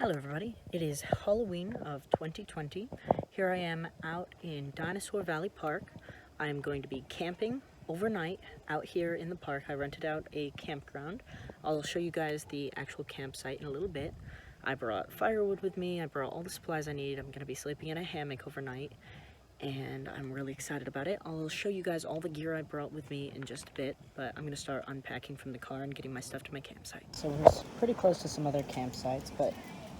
Hello everybody, it is Halloween of 2020. Here I am out in Dinosaur Valley Park. I am going to be camping overnight out here in the park. I rented out a campground. I'll show you guys the actual campsite in a little bit. I brought firewood with me, I brought all the supplies I need. I'm going to be sleeping in a hammock overnight and I'm really excited about it. I'll show you guys all the gear I brought with me in just a bit, but I'm going to start unpacking from the car and getting my stuff to my campsite. So we're pretty close to some other campsites, but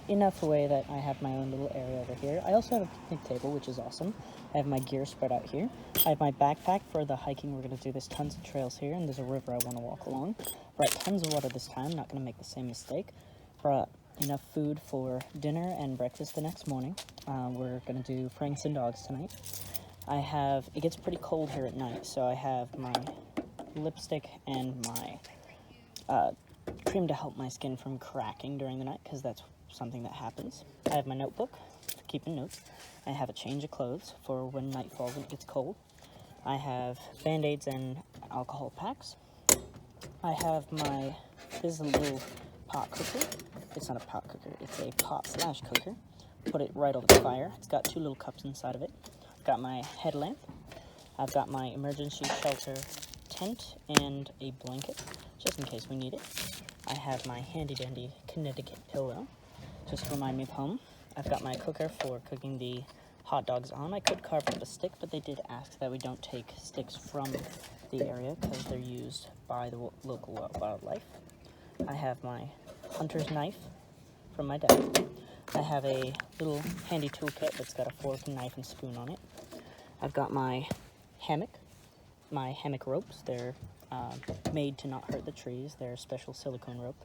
enough away that I have my own little area over here. I also have a picnic table, which is awesome. I have my gear spread out here. I have my backpack for the hiking we're going to do. There's tons of trails here, and there's a river I want to walk along. Brought tons of water this time, not going to make the same mistake. Brought enough food for dinner and breakfast the next morning. We're going to do Franks and Dogs tonight. It gets pretty cold here at night, so I have my lipstick and my cream to help my skin from cracking during the night, because that's something that happens. I have my notebook for keeping notes. I have a change of clothes for when night falls and it gets cold. I have Band-Aids and alcohol packs. I have this is a little pot cooker. It's not a pot cooker, it's a pot/cooker. Put it right over the fire. It's got 2 little cups inside of it. I've got my headlamp. I've got my emergency shelter tent and a blanket, just in case we need it. I have my handy-dandy Connecticut pillow, just to remind me of home. I've got my cooker for cooking the hot dogs on. I could carve up a stick, but they did ask that we don't take sticks from the area because they're used by the local wildlife. I have my hunter's knife from my dad. I have a little handy toolkit that's got a fork, knife, and spoon on it. I've got my hammock ropes. They're made to not hurt the trees. They're a special silicone rope.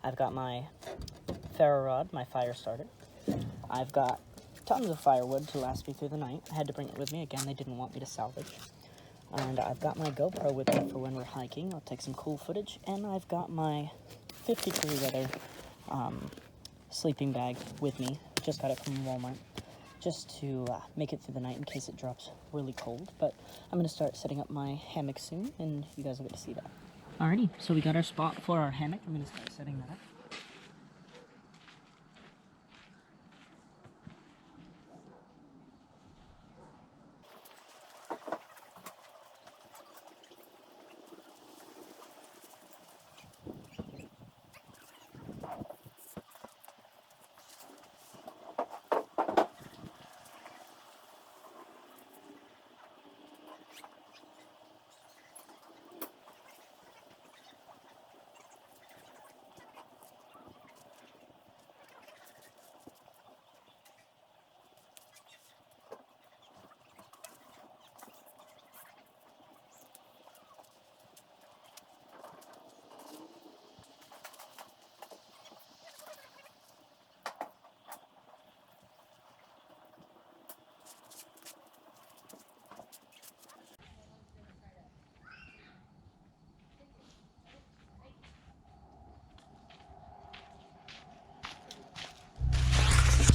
I've got my ferro rod, my fire starter. I've got tons of firewood to last me through the night. I had to bring it with me. Again, they didn't want me to salvage. And I've got my GoPro with me for when we're hiking. I'll take some cool footage. And I've got my 50-degree weather sleeping bag with me. Just got it from Walmart, just to make it through the night in case it drops really cold. But I'm going to start setting up my hammock soon, and you guys will get to see that. Alrighty, so we got our spot for our hammock. I'm going to start setting that up.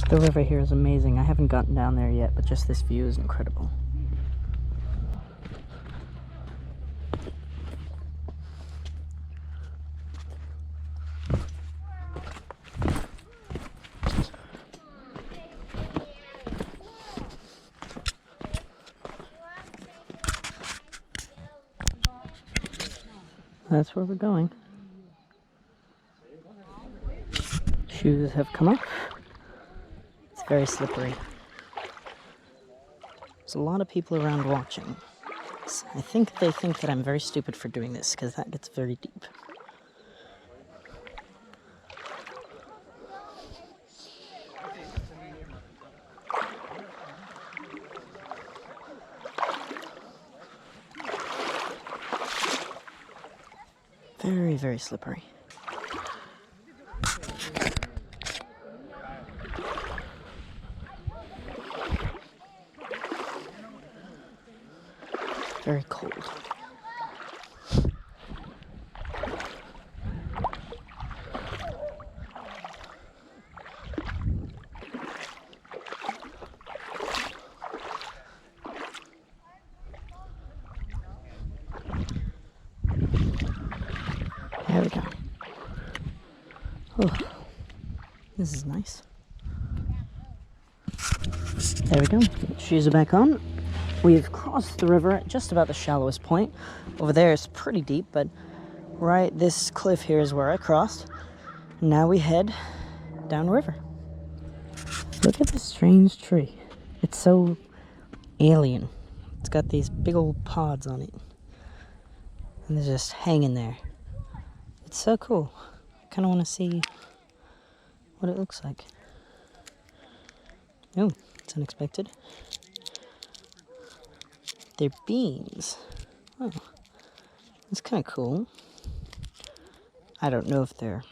The river here is amazing. I haven't gotten down there yet, but just this view is incredible. That's where we're going. Shoes have come off. It's very slippery. There's a lot of people around watching. So I think they think that I'm very stupid for doing this, because that gets very deep. Very, very slippery. Very cold. There we go. Oh. This is nice. There we go. Shoes are back on. We've crossed the river at just about the shallowest point. Over there it's pretty deep, but right this cliff here is where I crossed. Now we head downriver. Look at this strange tree. It's so alien. It's got these big old pods on it. And they're just hanging there. It's so cool. I kind of want to see what it looks like. Oh, it's unexpected. They're beans. Oh, that's kind of cool. I don't know if they're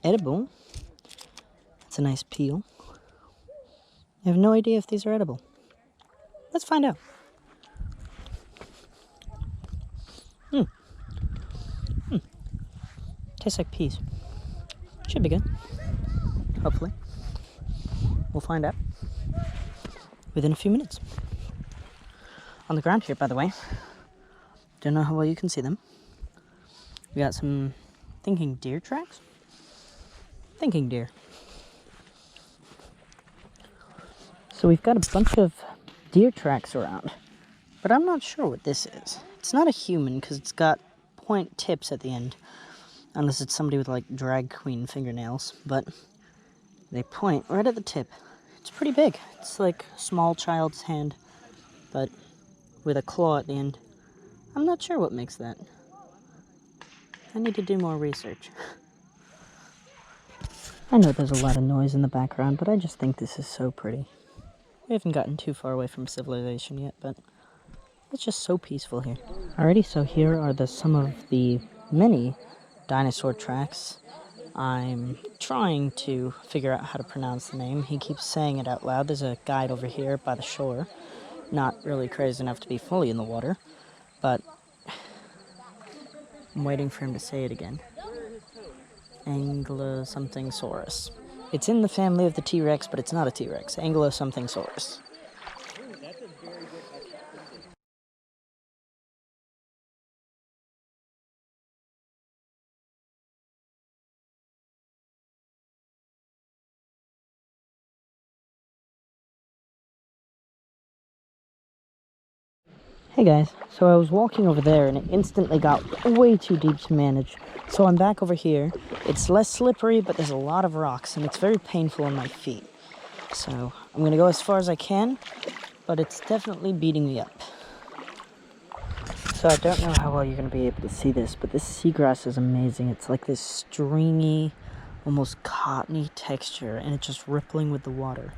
edible. It's a nice peel. I have no idea if these are edible. Let's find out. Tastes like peas. Should be good. Hopefully. We'll find out within a few minutes. On the ground here, by the way, don't know how well you can see them. We got some thinking deer tracks. Thinking deer. So we've got a bunch of deer tracks around, but I'm not sure what this is. It's not a human because it's got point tips at the end, unless it's somebody with like drag queen fingernails, but they point right at the tip. It's pretty big. It's like a small child's hand, but with a claw at the end. I'm not sure what makes that. I need to do more research. I know there's a lot of noise in the background, but I just think this is so pretty. We haven't gotten too far away from civilization yet, but it's just so peaceful here. Alrighty, so here are some of the many dinosaur tracks. I'm trying to figure out how to pronounce the name. He keeps saying it out loud. There's a guide over here by the shore. Not really crazy enough to be fully in the water, but I'm waiting for him to say it again. Anglo-something-saurus. It's in the family of the T-Rex, but it's not a T-Rex. Anglo-something-saurus. Hey guys, so I was walking over there and it instantly got way too deep to manage. So I'm back over here. It's less slippery, but there's a lot of rocks and it's very painful on my feet. So I'm gonna go as far as I can, but it's definitely beating me up. So I don't know how well you're gonna be able to see this, but this seagrass is amazing. It's like this stringy, almost cottony texture, and it's just rippling with the water.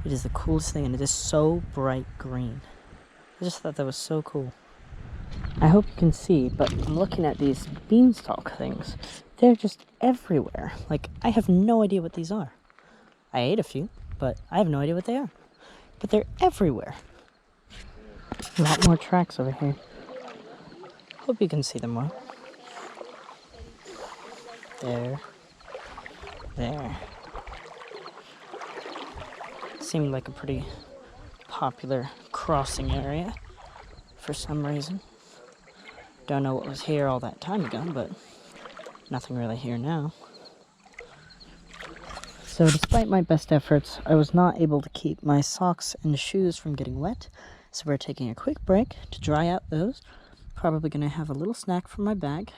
It is the coolest thing, and it is so bright green. I just thought that was so cool. I hope you can see, but I'm looking at these beanstalk things. They're just everywhere. Like, I have no idea what these are. I ate a few, but I have no idea what they are. But they're everywhere. A lot more tracks over here. Hope you can see them well. There. There. Seemed like a pretty popular crossing area for some reason. Don't know what was here all that time ago, but nothing really here now. So despite my best efforts, I was not able to keep my socks and shoes from getting wet, so we're taking a quick break to dry out those. Probably gonna have a little snack from my bag,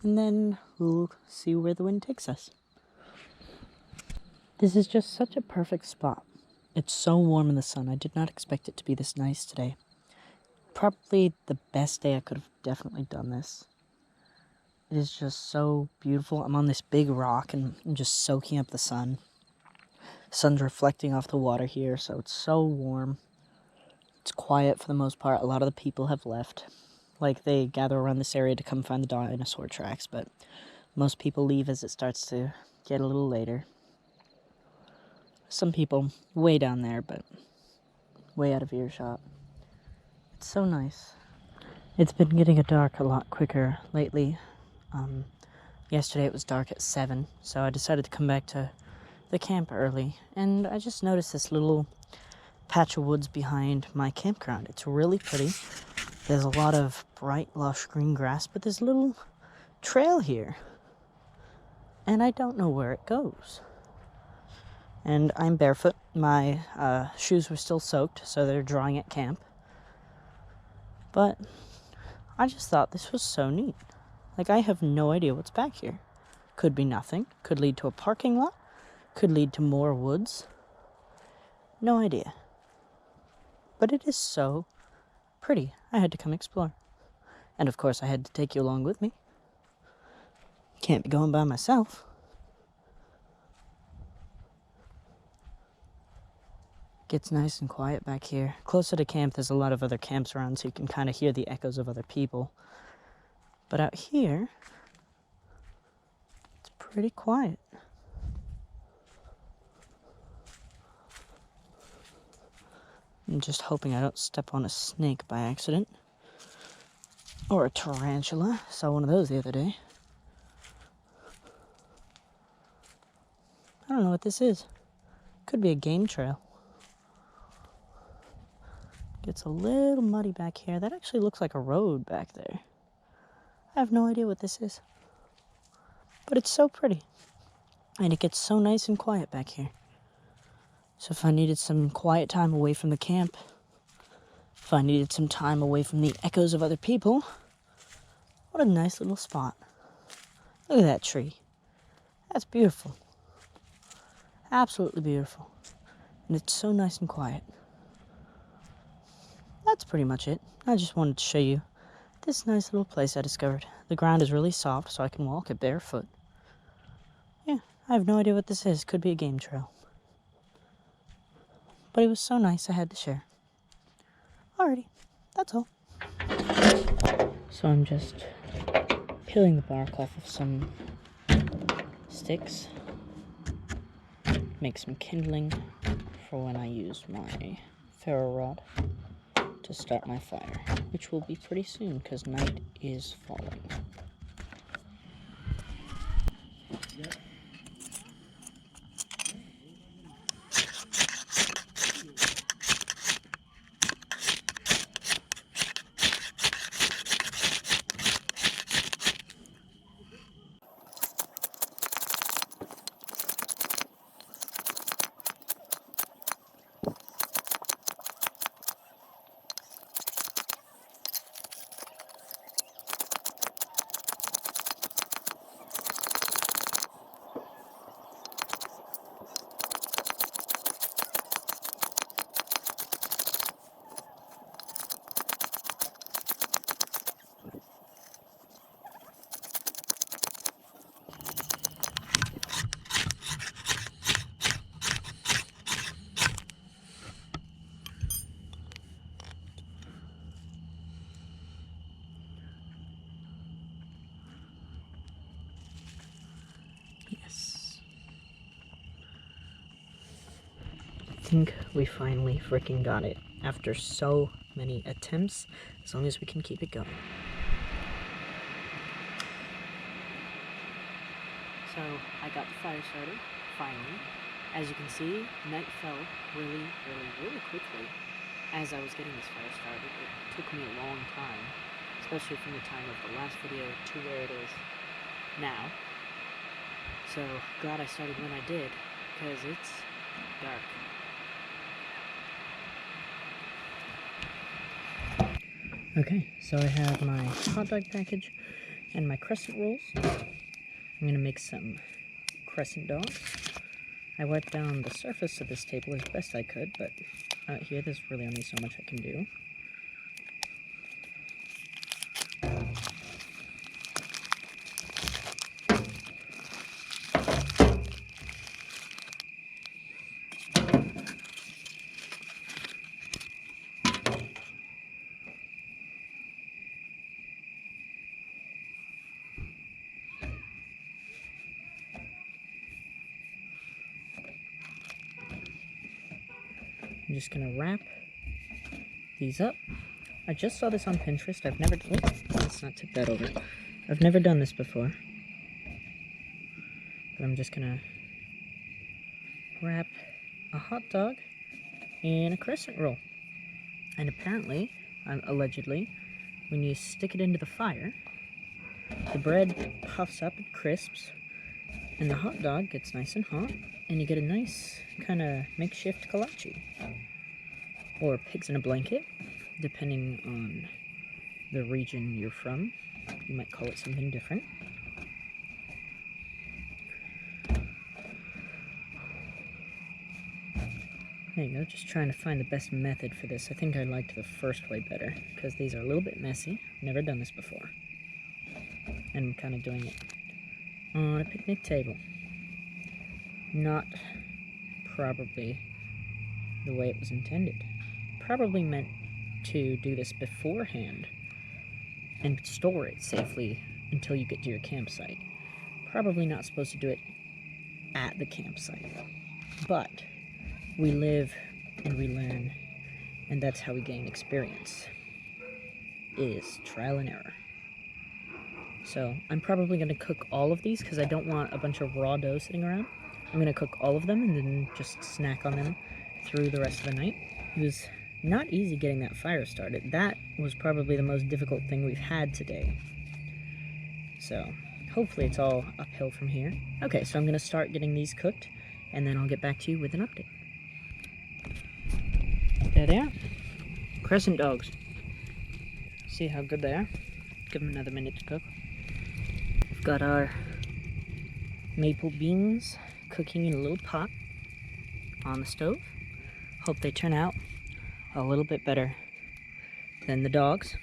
and then we'll see where the wind takes us. This is just such a perfect spot. It's so warm in the sun. I did not expect it to be this nice today. Probably the best day I could have definitely done this. It is just so beautiful. I'm on this big rock and I'm just soaking up the sun. The sun's reflecting off the water here, so it's so warm. It's quiet for the most part. A lot of the people have left. Like, they gather around this area to come find the dinosaur tracks, but most people leave as it starts to get a little later. Some people way down there, but way out of earshot. It's so nice. It's been getting dark a lot quicker lately. Yesterday it was dark at 7, so I decided to come back to the camp early, and I just noticed this little patch of woods behind my campground. It's really pretty. There's a lot of bright, lush green grass, but there's a little trail here, and I don't know where it goes. And I'm barefoot. My shoes were still soaked, so they're drying at camp. But I just thought this was so neat. Like, I have no idea what's back here. Could be nothing. Could lead to a parking lot. Could lead to more woods. No idea. But it is so pretty. I had to come explore. And of course I had to take you along with me. Can't be going by myself. Gets nice and quiet back here. Closer to camp, there's a lot of other camps around, so you can kind of hear the echoes of other people. But out here, it's pretty quiet. I'm just hoping I don't step on a snake by accident. Or a tarantula. Saw one of those the other day. I don't know what this is. Could be a game trail. Gets a little muddy back here. That actually looks like a road back there. I have no idea what this is. But it's so pretty. And it gets so nice and quiet back here. So if I needed some quiet time away from the camp, if I needed some time away from the echoes of other people, what a nice little spot. Look at that tree. That's beautiful. Absolutely beautiful. And it's so nice and quiet. That's pretty much it. I just wanted to show you this nice little place I discovered. The ground is really soft, so I can walk it barefoot. Yeah, I have no idea what this is. Could be a game trail. But it was so nice I had to share. Alrighty, that's all. So I'm just peeling the bark off of some sticks. Make some kindling for when I use my ferro rod to start my fire, which will be pretty soon because night is falling. Yes. I think we finally freaking got it after so many attempts, as long as we can keep it going. So I got the fire started, finally. As you can see, night fell really quickly. As I was getting this fire started, it took me a long time, especially from the time of the last video to where it is now. So glad I started when I did, because it's dark. Okay, so I have my hot dog package and my crescent rolls. I'm gonna make some crescent dogs. I wiped down the surface of this table as best I could, but out here there's really only so much I can do. I'm just gonna wrap these up. I just saw this on Pinterest. I've never done. Let's not tip that over. I've never done this before, but I'm just gonna wrap a hot dog in a crescent roll. And apparently, allegedly, when you stick it into the fire, the bread puffs up and crisps, And the hot dog gets nice and hot, and you get a nice kind of makeshift kolache. Or pigs in a blanket, depending on the region you're from. You might call it something different. There you go, just trying to find the best method for this. I think I liked the first way better, because these are a little bit messy. Never done this before. And I'm kind of doing it on a picnic table. Not probably the way it was intended. Probably meant to do this beforehand and store it safely until you get to your campsite. Probably not supposed to do it at the campsite. But we live and we learn, and that's how we gain experience, is trial and error. So I'm probably going to cook all of these because I don't want a bunch of raw dough sitting around. I'm going to cook all of them and then just snack on them through the rest of the night. It was not easy getting that fire started. That was probably the most difficult thing we've had today. So hopefully it's all uphill from here. Okay, so I'm going to start getting these cooked, and then I'll get back to you with an update. There they are. Crescent dogs. See how good they are? Give them another minute to cook. We've got our maple beans cooking in a little pot on the stove. Hope they turn out a little bit better than the dogs.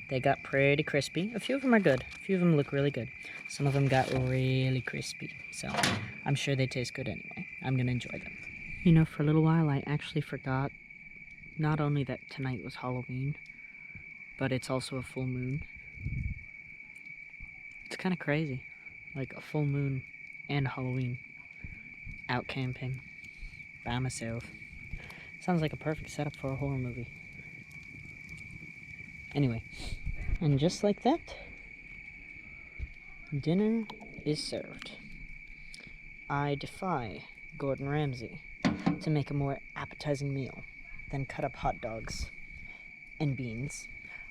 They got pretty crispy. A few of them are good. A few of them look really good. Some of them got really crispy. So I'm sure they taste good anyway. I'm going to enjoy them. You know, for a little while I actually forgot not only that tonight was Halloween, but it's also a full moon. It's kind of crazy. Like a full moon and Halloween. Out camping. By myself. Sounds like a perfect setup for a horror movie. Anyway, and just like that, dinner is served. I defy Gordon Ramsay to make a more appetizing meal than cut up hot dogs and beans.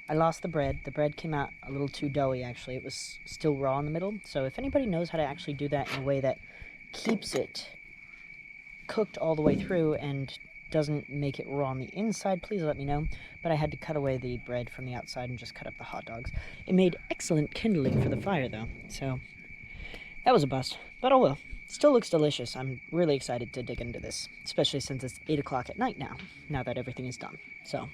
I lost the bread. The bread came out a little too doughy, actually. It was still raw in the middle. So if anybody knows how to actually do that in a way that keeps it cooked all the way through and doesn't make it raw on the inside, please let me know. But I had to cut away the bread from the outside and just cut up the hot dogs. It made excellent kindling for the fire, though. So that was a bust. But oh well. Still looks delicious. I'm really excited to dig into this, especially since it's 8 o'clock at night now that everything is done. So,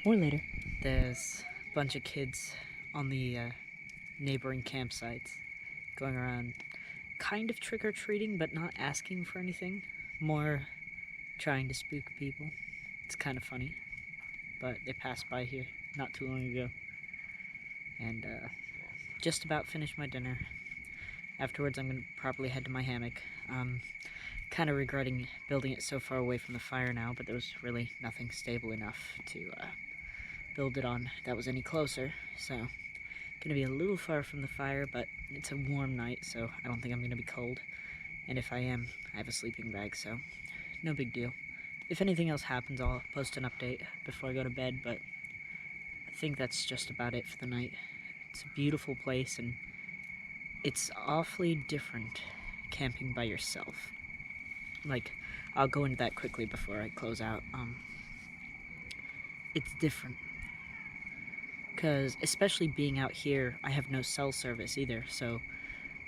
or later. There's a bunch of kids on the neighboring campsites going around kind of trick-or-treating, but not asking for anything. More trying to spook people. It's kind of funny. But they passed by here not too long ago. And just about finished my dinner. Afterwards, I'm going to probably head to my hammock. Kind of regretting building it so far away from the fire now, but there was really nothing stable enough to build it on that was any closer. So, going to be a little far from the fire, but it's a warm night, so I don't think I'm going to be cold. And if I am, I have a sleeping bag, so no big deal. If anything else happens, I'll post an update before I go to bed, but I think that's just about it for the night. It's a beautiful place, and it's awfully different camping by yourself. Like, I'll go into that quickly before I close out. It's different. Because, especially being out here, I have no cell service either, so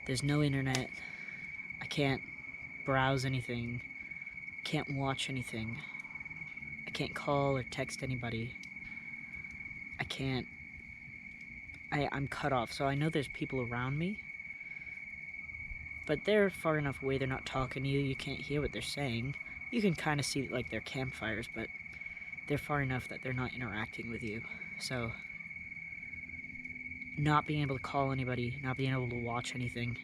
there's no internet. I can't browse anything. Can't watch anything. I can't call or text anybody. I'm cut off, so I know there's people around me, but they're far enough away, they're not talking to you, you can't hear what they're saying. You can kind of see, like, their campfires, but they're far enough that they're not interacting with you. So, not being able to call anybody, not being able to watch anything,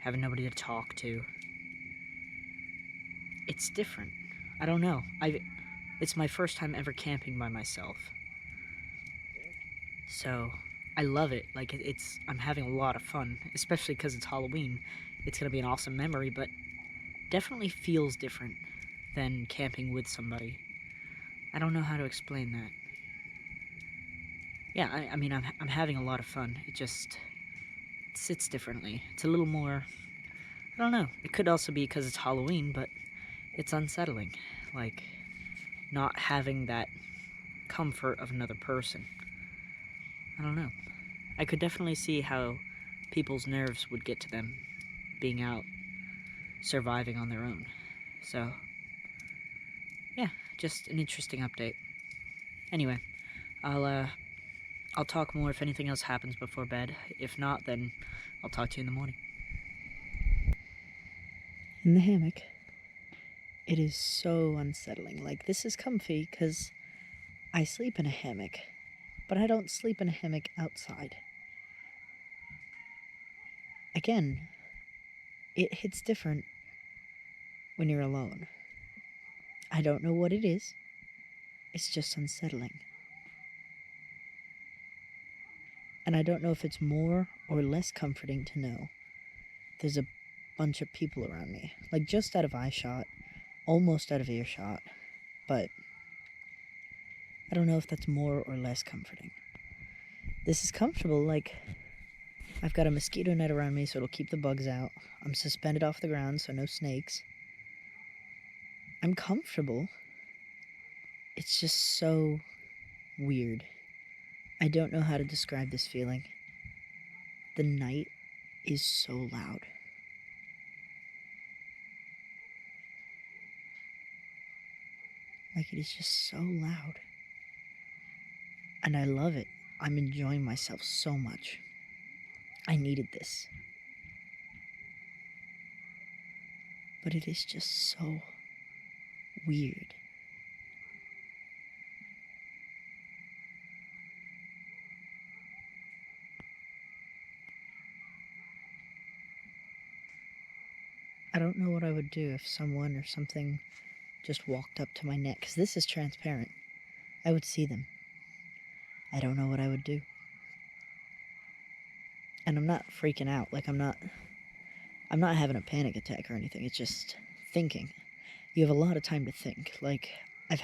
having nobody to talk to, it's different. I don't know. It's my first time ever camping by myself. So, I love it. Like, I'm having a lot of fun, especially because it's Halloween. It's going to be an awesome memory, but definitely feels different than camping with somebody. I don't know how to explain that. Yeah, I mean, I'm having a lot of fun. It just, sits differently. It's a little more, I don't know. It could also be because it's Halloween, but it's unsettling. Like, not having that comfort of another person. I don't know. I could definitely see how people's nerves would get to them being out surviving on their own. So, yeah, just an interesting update. Anyway, I'll talk more if anything else happens before bed. If not, then I'll talk to you in the morning. In the hammock, it is so unsettling. Like, this is comfy because I sleep in a hammock, but I don't sleep in a hammock outside. Again, it hits different when you're alone. I don't know what it is. It's just unsettling. And I don't know if it's more or less comforting to know there's a bunch of people around me. Like, just out of eyeshot, almost out of earshot. But I don't know if that's more or less comforting. This is comfortable. Like, I've got a mosquito net around me so it'll keep the bugs out. I'm suspended off the ground so no snakes. I'm comfortable. It's just so weird. I don't know how to describe this feeling. The night is so loud. Like, it is just so loud. And I love it. I'm enjoying myself so much. I needed this. But it is just so weird. I don't know what I would do if someone or something just walked up to my neck, because this is transparent. I would see them. I don't know what I would do. And I'm not freaking out. Like, I'm not having a panic attack or anything. It's just thinking. You have a lot of time to think. Like, I've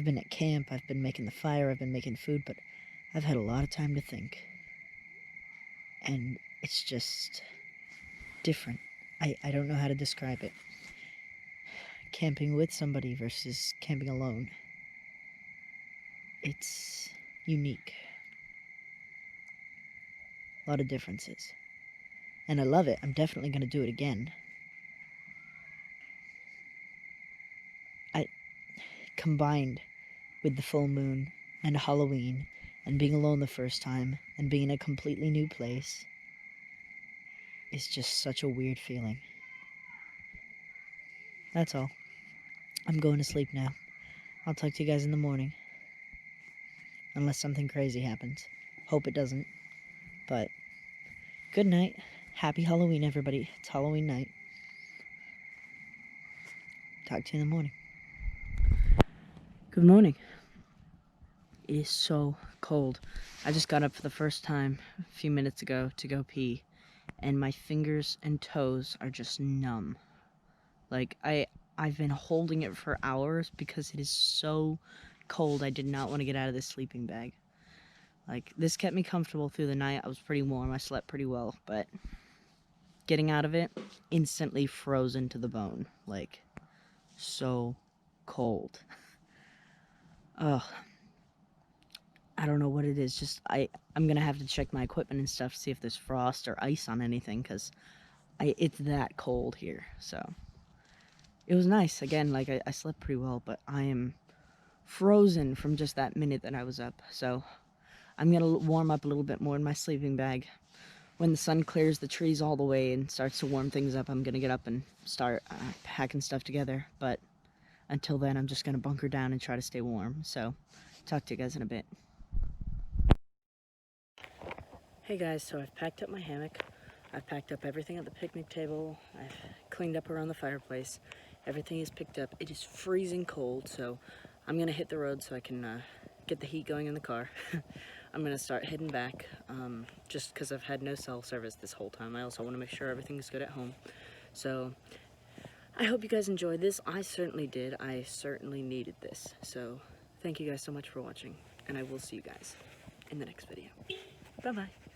been at camp, I've been making the fire, I've been making food, but I've had a lot of time to think. And it's just different. I don't know how to describe it. Camping with somebody versus camping alone. It's unique. A lot of differences. And I love it. I'm definitely going to do it again. Combined with the full moon and Halloween and being alone the first time and being in a completely new place, it's just such a weird feeling. That's all. I'm going to sleep now. I'll talk to you guys in the morning. Unless something crazy happens. Hope it doesn't. But good night. Happy Halloween, everybody. It's Halloween night. Talk to you in the morning. Good morning. It is so cold. I just got up for the first time a few minutes ago to go pee, and my fingers and toes are just numb. Like, I've been holding it for hours because it is so cold. I did not want to get out of this sleeping bag. Like, this kept me comfortable through the night. I was pretty warm. I slept pretty well, but getting out of it, instantly frozen to the bone. Like, so cold. Ugh. I don't know what it is. Just, I'm gonna have to check my equipment and stuff to see if there's frost or ice on anything, because it's that cold here. So it was nice. Again, like, I slept pretty well, but I am frozen from just that minute that I was up. So I'm gonna warm up a little bit more in my sleeping bag. When the sun clears the trees all the way and starts to warm things up, I'm gonna get up and start packing stuff together. But until then, I'm just gonna bunker down and try to stay warm. So talk to you guys in a bit. Hey guys, so I've packed up my hammock. I've packed up everything at the picnic table. I've cleaned up around the fireplace. Everything is picked up. It is freezing cold, so I'm gonna hit the road so I can get the heat going in the car. I'm gonna start heading back, just because I've had no cell service this whole time. I also want to make sure everything's good at home. So I hope you guys enjoyed this. I certainly did. I certainly needed this. So thank you guys so much for watching, and I will see you guys in the next video. Bye-bye.